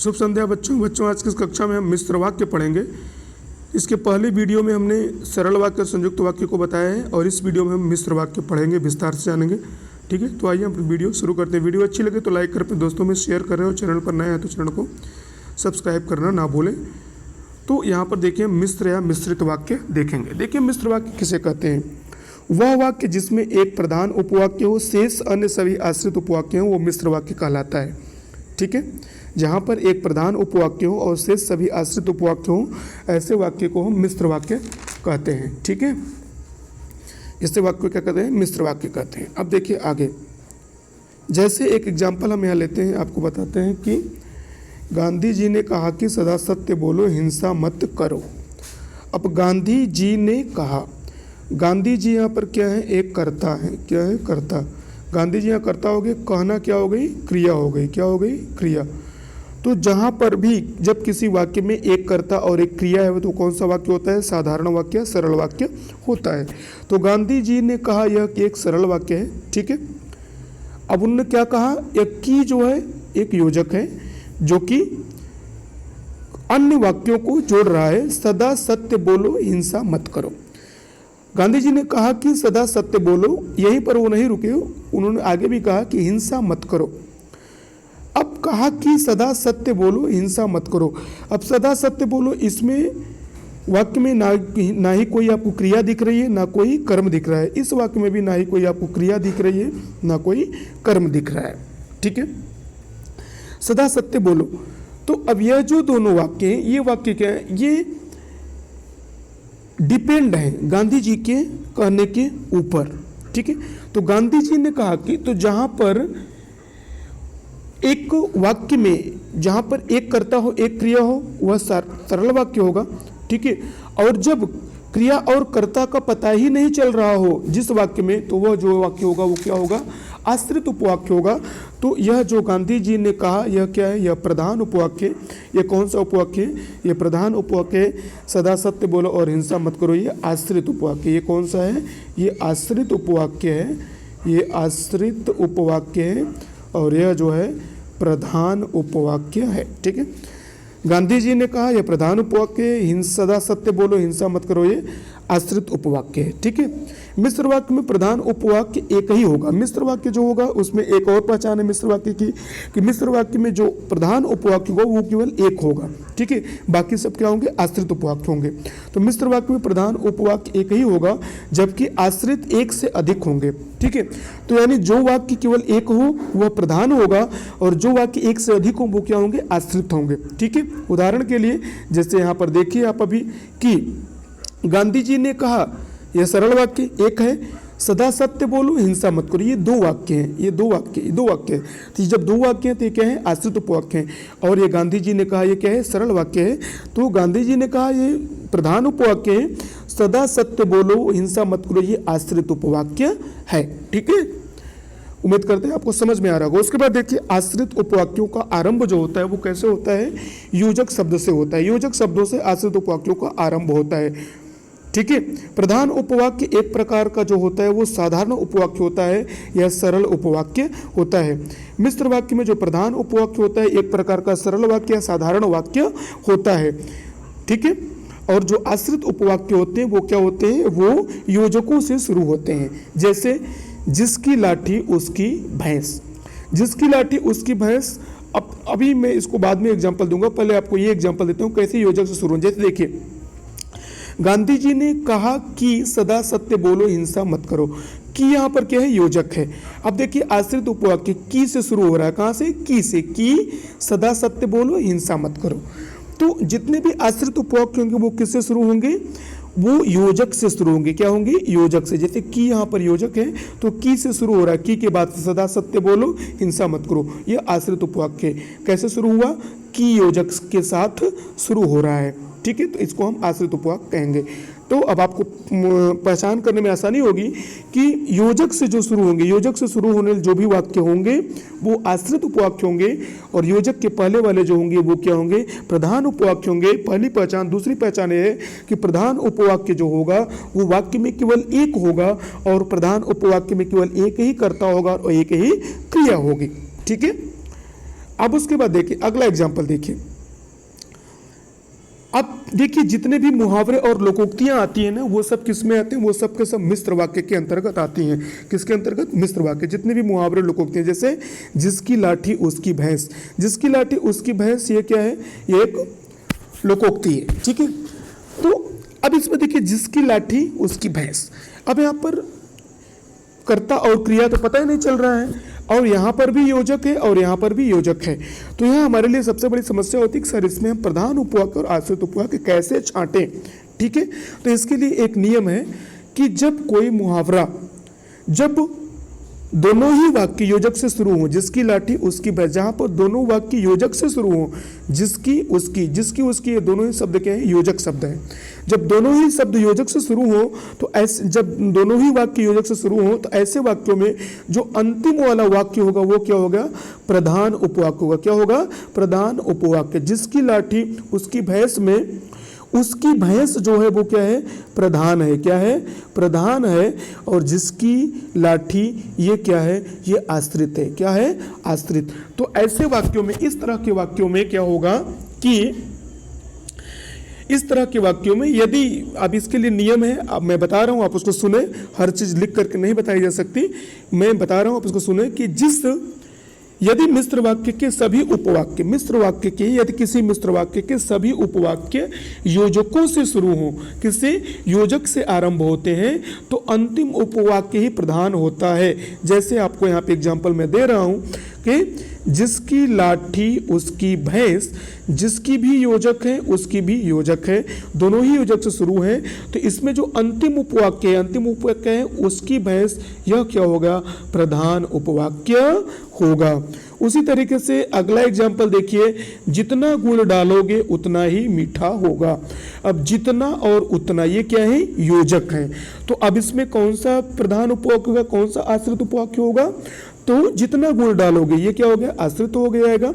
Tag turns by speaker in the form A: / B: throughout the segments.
A: शुभ संध्या बच्चों, आज की इस कक्षा में हम मिश्र वाक्य पढ़ेंगे। इसके पहले वीडियो में हमने सरल वाक्य और संयुक्त वाक्य को बताया है और इस वीडियो में हम मिश्र वाक्य पढ़ेंगे, विस्तार से जानेंगे। ठीक है, तो आइए हम वीडियो शुरू करते हैं। वीडियो अच्छी लगे तो लाइक कर, अपने दोस्तों में शेयर करें और चैनल पर नए हैं तो चैनल को सब्सक्राइब करना ना भूलें। तो यहाँ पर देखिए मिश्र या मिश्रित वाक्य देखेंगे। देखिए मिश्र वाक्य किसे कहते हैं? वह वाक्य जिसमें एक प्रधान उपवाक्य हो, शेष अन्य सभी आश्रित उपवाक्य हो, वो मिश्र वाक्य कहलाता है। ठीक है, जहाँ पर एक प्रधान उपवाक्य हो और शेष सभी आश्रित उपवाक्य हो, ऐसे वाक्य को हम मिश्र वाक्य कहते हैं। ठीक है, इससे वाक्य क्या कहते हैं? मिश्र वाक्य कहते हैं। अब देखिए आगे, जैसे एक एग्जाम्पल हम यहाँ लेते हैं, आपको बताते हैं कि गांधी जी ने कहा कि सदा सत्य बोलो, हिंसा मत करो। अब गांधी जी ने कहा, गांधी जी यहाँ पर क्या है? एक कर्ता है। क्या है? कर्ता। गांधी जी यहाँ कर्ता हो गए, कहना क्या हो गई? क्रिया हो गई। क्या हो गई? क्रिया। तो जहाँ पर भी जब किसी वाक्य में एक कर्ता और एक क्रिया है तो कौन सा वाक्य होता है? साधारण वाक्य, सरल वाक्य होता है। तो गांधी जी ने कहा यह एक सरल वाक्य है। ठीक है, अब उन्होंने क्या कहा? एक की जो है एक योजक है जो कि अन्य वाक्यों को जोड़ रहा है। सदा सत्य बोलो, हिंसा मत करो। गांधी जी ने कहा कि सदा सत्य बोलो, यहीं पर वो नहीं रुके, उन्होंने आगे भी कहा कि हिंसा मत करो। अब कहा कि सदा सत्य बोलो, हिंसा मत करो। अब सदा सत्य बोलो, इसमें वाक्य में ना ही कोई आपको क्रिया दिख रही है, ना कोई कर्म दिख रहा है। इस वाक्य में भी ना ही कोई आपको क्रिया दिख रही है, ना कोई कर्म दिख रहा है। ठीक है, सदा सत्य बोलो। तो अब यह जो दोनों वाक्य हैं, ये वाक्य क्या है? ये डिपेंड है गांधी जी के कहने के ऊपर। ठीक है, तो गांधी जी ने कहा कि तो जहां पर एक वाक्य में जहां पर एक कर्ता हो एक क्रिया हो, वह सरल वाक्य होगा। ठीक है, और जब क्रिया और कर्ता का पता ही नहीं चल रहा हो जिस वाक्य में, तो वह जो वाक्य होगा वो क्या होगा? आश्रित उपवाक्य होगा। तो यह जो गांधी जी ने कहा यह क्या है? यह प्रधान उपवाक्य। यह कौन सा उपवाक्य है? यह प्रधान उपवाक्य। सदा सत्य बोलो और हिंसा मत करो, ये आश्रित उपवाक्य। ये कौन सा है? ये आश्रित उपवाक्य है। ये आश्रित उपवाक्य है और यह जो है प्रधान उपवाक्य है। ठीक है, गांधी जी ने कहा यह प्रधान उपवाक्य, सदा सत्य बोलो, हिंसा मत करो, ये आश्रित उपवाक्य है। ठीक है, मिश्र वाक्य में प्रधान उपवाक्य एक ही होगा। मिश्र वाक्य जो होगा उसमें एक और पहचान है मिश्र वाक्य की, कि मिश्र वाक्य में जो प्रधान उपवाक्य होगा वो केवल एक होगा। ठीक है, बाकी सब क्या होंगे? आश्रित उपवाक्य होंगे। तो मिश्र वाक्य में प्रधान उपवाक्य एक ही होगा, जबकि आश्रित एक से अधिक होंगे। ठीक है, तो यानी जो वाक्य केवल एक हो वह प्रधान होगा और जो वाक्य एक से अधिक हो वो क्या होंगे? आश्रित होंगे। ठीक है, उदाहरण के लिए जैसे यहाँ पर देखिए आप अभी कि गांधी जी ने कहा, यह सरल वाक्य एक है, सदा सत्य बोलो, हिंसा मत करो। ये दो वाक्य हैं, ये दो वाक्य हैं। तो जब दो वाक्य हैं तो ये क्या है? आश्रित उपवाक्य हैं। और ये गांधी जी ने कहा ये क्या है? सरल वाक्य है। तो गांधी जी ने कहा ये प्रधान उपवाक्य है, सदा सत्य बोलो, हिंसा मत करो, ये आश्रित उपवाक्य है। ठीक है, उम्मीद करते हैं आपको समझ में आ रहा होगा। उसके बाद देखिए आश्रित उपवाक्यों का आरंभ जो होता है वो कैसे होता है? योजक शब्द से होता है। योजक शब्दों से आश्रित उपवाक्यों का आरंभ होता है। ठीक है, प्रधान उपवाक्य एक प्रकार का जो होता है वो साधारण उपवाक्य होता है, यह सरल उपवाक्य होता है। मिश्र वाक्य में जो प्रधान उपवाक्य होता है एक प्रकार का सरल वाक्य या साधारण वाक्य होता है। ठीक है, और जो आश्रित उपवाक्य होते हैं वो क्या होते हैं? वो योजकों से शुरू होते हैं। जैसे जिसकी लाठी उसकी भैंस। जिसकी लाठी उसकी भैंस, अब अभी मैं इसको बाद में एग्जाम्पल दूंगा, पहले आपको ये एग्जाम्पल देता हूँ कैसे योजक से शुरू हो। जैसे देखिए गांधी जी ने कहा कि सदा सत्य बोलो, हिंसा मत करो। की यहाँ पर क्या है? योजक है। अब देखिए आश्रित उपवाक्य की से शुरू हो रहा है। कहाँ से? की से। की सदा सत्य बोलो, हिंसा मत करो। तो जितने भी आश्रित उपवाक्य होंगे वो किससे शुरू होंगे? वो योजक से शुरू होंगे। क्या होंगे? योजक से। जैसे की यहाँ पर योजक है तो की से शुरू हो रहा है, की के बाद सदा सत्य बोलो, हिंसा मत करो, ये आश्रित उपवाक्य कैसे शुरू हुआ? की योजक के साथ शुरू हो रहा है। ठीक है, तो इसको हम आश्रित उपवाक्य कहेंगे। तो अब आपको पहचान करने में आसानी होगी कि योजक से जो शुरू होंगे, योजक से शुरू होने जो भी वाक्य होंगे वो आश्रित उपवाक्य होंगे और योजक के पहले वाले जो होंगे वो क्या होंगे? प्रधान उपवाक्य होंगे। पहली पहचान। दूसरी पहचान ये है कि प्रधान उपवाक्य जो होगा वो वाक्य में केवल एक होगा और प्रधान उपवाक्य में केवल एक ही कर्ता होगा और एक ही क्रिया होगी। ठीक है, अब उसके बाद देखिए अगला एग्जाम्पल देखिए। अब देखिए जितने भी मुहावरे और लोकोक्तियां आती हैं ना, वो सब किस में आते हैं, वो सब के सब मिश्र वाक्य के अंतर्गत आती हैं। किसके अंतर्गत? मिश्र वाक्य। जितने भी मुहावरे लोकोक्तियां, जैसे जिसकी लाठी उसकी भैंस, जिसकी लाठी उसकी भैंस, ये क्या है? ये एक लोकोक्ति है, ठीक है। तो अब इसमें देखिए जिसकी लाठी उसकी भैंस, अब यहाँ पर कर्ता और क्रिया तो पता ही नहीं चल रहा है, और यहाँ पर भी योजक है और यहाँ पर भी योजक है। तो यह हमारे लिए सबसे बड़ी समस्या होती है कि सर इसमें हम प्रधान उपवाक्य और आश्रित उपवाक्य कैसे छांटें, ठीक है। तो इसके लिए एक नियम है कि जब कोई मुहावरा, जब दोनों ही वाक्य योजक से शुरू हो, जिसकी लाठी उसकी भैंस, जहाँ पर दोनों वाक्य योजक से शुरू हो, जिसकी उसकी, जिसकी उसकी, ये दोनों ही शब्द क्या है? योजक शब्द है। जब दोनों ही शब्द योजक से शुरू हो तो ऐसे, जब दोनों ही वाक्य योजक से शुरू हो तो ऐसे वाक्यों में जो अंतिम वाला वाक्य होगा वो क्या होगा? प्रधान उपवाक्य होगा। क्या होगा? प्रधान उपवाक्य। जिसकी लाठी उसकी भैंस में उसकी भैंस जो है वो क्या है? प्रधान है। क्या है? प्रधान है। और जिसकी लाठी ये क्या है? ये आश्रित है। क्या है? आश्रित। तो ऐसे वाक्यों में, इस तरह के वाक्यों में क्या होगा कि इस तरह के वाक्यों में यदि, अब इसके लिए नियम है, अब मैं बता रहा हूं, आप उसको सुने, हर चीज लिख करके नहीं बताई जा सकती, मैं बता रहा हूं, आप उसको सुने कि यदि मिश्र वाक्य के सभी उपवाक्य, मिश्र वाक्य के, यदि किसी मिश्र वाक्य के सभी उपवाक्य योजकों से शुरू हो, किसी योजक से आरंभ होते हैं, तो अंतिम उपवाक्य ही प्रधान होता है। जैसे आपको यहाँ पे एग्जांपल मैं दे रहा हूँ कि जिसकी लाठी उसकी भैंस, जिसकी भी योजक है उसकी भी योजक है, दोनों ही योजक से शुरू है। तो इसमें जो अंतिम उपवाक्य है उसकी भैंस, यह क्या होगा? प्रधान उपवाक्य होगा। उसी तरीके से अगला एग्जाम्पल देखिए, जितना गुड़ डालोगे उतना ही मीठा होगा। अब जितना और उतना ये क्या है? योजक है। तो अब इसमें कौन सा प्रधान उपवाक्य होगा, कौन सा आश्रित उपवाक्य होगा? तो जितना गुड़ डालोगे ये क्या हो गया? आश्रित हो जाएगा,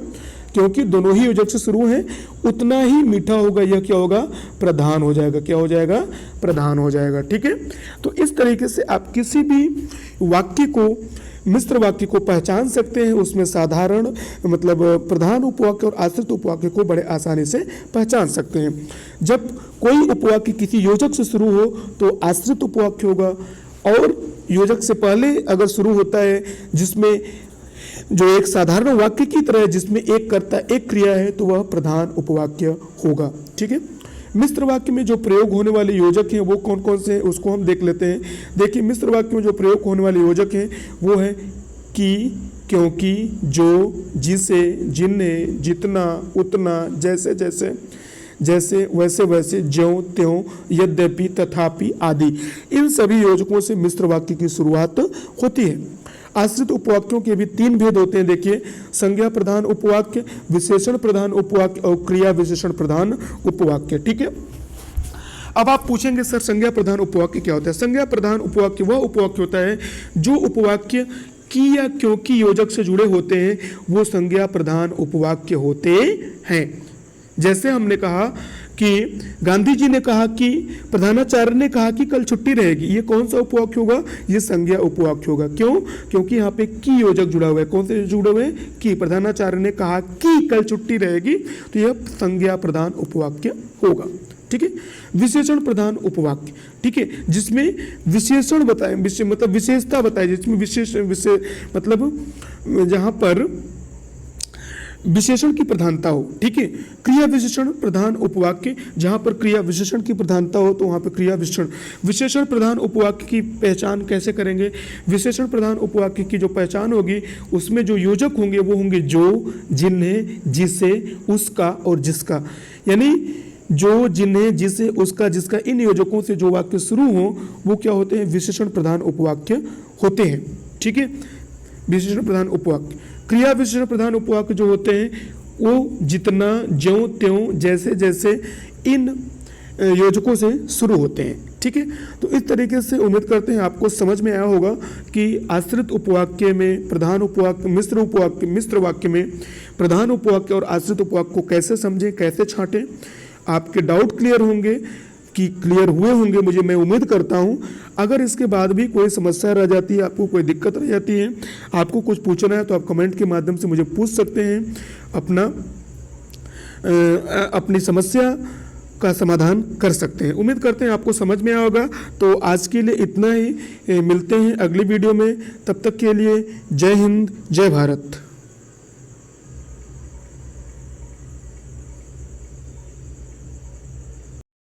A: क्योंकि दोनों ही योजक से शुरू हैं। उतना ही मीठा होगा, यह क्या होगा? प्रधान हो जाएगा। क्या हो जाएगा? प्रधान हो जाएगा, ठीक है। तो इस तरीके से आप किसी भी वाक्य को, मिश्र वाक्य को पहचान सकते हैं। उसमें साधारण मतलब प्रधान उपवाक्य और आश्रित उपवाक्य को बड़े आसानी से पहचान सकते हैं। जब कोई उपवाक्य किसी योजक से शुरू हो तो आश्रित उपवाक्य होगा, और योजक से पहले अगर शुरू होता है जिसमें जो एक साधारण वाक्य की तरह है, जिसमें एक कर्ता एक क्रिया है, तो वह प्रधान उपवाक्य होगा, ठीक है। मिश्र वाक्य में जो प्रयोग होने वाले योजक हैं वो कौन कौन से हैं उसको हम देख लेते हैं। देखिए मिश्र वाक्य में जो प्रयोग होने वाले योजक हैं वो है कि, क्योंकि, जो, जिसे, जिन्ने, जितना, उतना, जैसे जैसे, जैसे, वैसे वैसे, ज्यों त्यों, यद्यपि, तथापि आदि। इन सभी योजकों से मिश्र वाक्य की शुरुआत होती है। आश्रित उपवाक्यों के भी 3 भेद होते हैं। देखिए, संज्ञा प्रधान उपवाक्य, विशेषण प्रधान उपवाक्य और क्रिया विशेषण प्रधान उपवाक्य, ठीक है। अब आप पूछेंगे सर संज्ञा प्रधान उपवाक्य क्या होता है? संज्ञा प्रधान उपवाक्य वह उपवाक्य होता है जो उपवाक्य की या क्योंकि योजक से जुड़े होते हैं, वो संज्ञा प्रधान उपवाक्य होते हैं। जैसे हमने कहा कि गांधी जी ने कहा कि, प्रधानाचार्य ने कहा कि कल छुट्टी रहेगी, ये कौन सा उपवाक्य होगा? ये संज्ञा उपवाक्य होगा। क्यों? क्योंकि यहाँ पे की योजक जुड़ा हुआ है। कौन से जुड़े हुए हैं? की। प्रधानाचार्य ने कहा कि कल छुट्टी रहेगी, तो यह संज्ञा प्रधान उपवाक्य होगा, ठीक है। विशेषण प्रधान उपवाक्य, ठीक है, जिसमें विशेषण बताए, मतलब विशेषता बताए, जिसमें विशेष मतलब जहां पर विशेषण की प्रधानता हो, ठीक है। क्रिया विशेषण प्रधान उपवाक्य, जहां पर क्रिया विशेषण की प्रधानता हो तो वहां पर क्रिया विशेषण। विशेषण प्रधान उपवाक्य की पहचान कैसे करेंगे? विशेषण प्रधान उपवाक्य की जो पहचान होगी उसमें जो योजक होंगे वो होंगे जो, जिन्हें, जिसे, उसका और जिसका। यानी जो, जिन्हें, जिसे, उसका, जिसका, इन योजकों से जो वाक्य शुरू हो वो क्या होते हैं? विशेषण प्रधान उपवाक्य होते हैं, ठीक है। विशेषण प्रधान उपवाक्य। क्रिया विशेषण प्रधान उपवाक्य जो होते हैं वो जितना, ज्यों त्यों, जैसे जैसे, इन योजकों से शुरू होते हैं, ठीक है। तो इस तरीके से उम्मीद करते हैं आपको समझ में आया होगा कि आश्रित उपवाक्य में प्रधान उपवाक्य, मिश्र वाक्य में प्रधान उपवाक्य और आश्रित उपवाक्य को कैसे समझें, कैसे छांटें। आपके डाउट क्लियर होंगे कि क्लियर हुए होंगे, मुझे मैं उम्मीद करता हूँ। अगर इसके बाद भी कोई समस्या रह जाती है, आपको कोई दिक्कत रह जाती है, आपको कुछ पूछना है, तो आप कमेंट के माध्यम से मुझे पूछ सकते हैं, अपनी समस्या का समाधान कर सकते हैं। उम्मीद करते हैं आपको समझ में आया होगा। तो आज के लिए इतना ही, मिलते हैं अगली वीडियो में। तब तक के लिए जय हिंद, जय भारत।